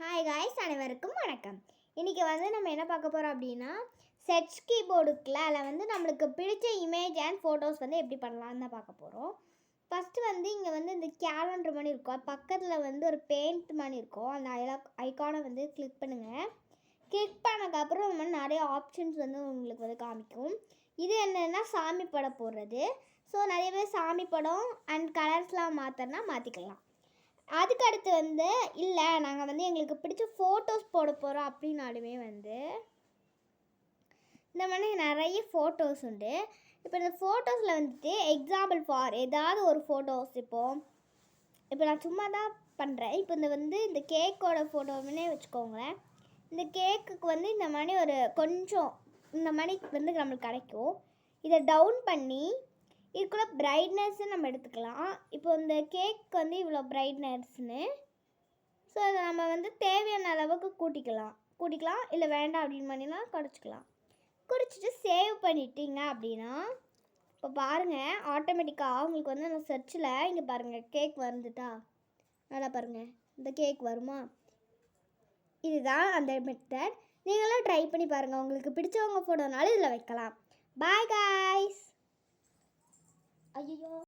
Hi guys, அனைவருக்கும் வணக்கம். இன்றைக்கி நம்ம என்ன பார்க்க போகிறோம் அப்படின்னா, செர்ச் கீபோர்டுக்குள்ள அதில் நம்மளுக்கு பிடிச்ச இமேஜ் அண்ட் ஃபோட்டோஸ் எப்படி பண்ணலான்னு தான் பார்க்க போகிறோம். ஃபஸ்ட்டு இங்கே இந்த கேலண்டர் மாதிரி இருக்கும், பக்கத்தில் ஒரு பெயிண்ட் மாதிரி இருக்கும். அந்த ஐக்கானை கிளிக் பண்ணுங்கள். கிளிக் பண்ணதுக்கப்புறம் இந்த மாதிரி நிறைய ஆப்ஷன்ஸ் உங்களுக்கு காமிக்கும். இது என்னென்னா சாமி படம் போடுறது. ஸோ நிறைய பேர் சாமி படம் அண்ட் கலர்ஸ்லாம் மாற்றிக்கலாம். அதுக்கு அடுத்து இல்லை நாங்கள் எங்களுக்கு பிடிச்ச ஃபோட்டோஸ் போட போகிறோம் அப்படின்னாலுமே இந்த மாதிரி நிறைய ஃபோட்டோஸ் உண்டு. இப்போ இந்த ஃபோட்டோஸில் எக்ஸாம்பிள் ஃபார் ஏதாவது ஒரு ஃபோட்டோஸ் இப்போ நான் சும்மா தான் பண்ணுறேன். இப்போ இந்த கேக்கோட ஃபோட்டோவுன்னே வச்சுக்கோங்களேன். இந்த கேக்குக்கு இந்த மாதிரி ஒரு கொஞ்சம் இந்த மாதிரி நம்மளுக்கு கிடைக்கும். இதை டவுன் பண்ணி இதுக்குள்ள பிரைட்னஸ்ஸு நம்ம எடுத்துக்கலாம். இப்போ இந்த கேக் இவ்வளோ பிரைட்னஸ்னு. ஸோ அதை நம்ம தேவையான அளவுக்கு கூட்டிக்கலாம் இல்லை வேண்டாம் அப்படின்னு பண்ணிலாம் குறைச்சிக்கலாம். குறைச்சிட்டு சேவ் பண்ணிட்டீங்க அப்படின்னா இப்போ பாருங்கள், ஆட்டோமேட்டிக்காக உங்களுக்கு அந்த சர்ச்சில் இங்கே பாருங்கள் கேக் வந்துட்டா. நல்லா பாருங்கள், இந்த கேக் வருமா? இதுதான் அந்த மெத்தட். நீங்களும் ட்ரை பண்ணி பாருங்கள். உங்களுக்கு பிடிச்சவங்க ஃபோட்டோனாலும் இதில் வைக்கலாம். Bye guys. ஐயோ.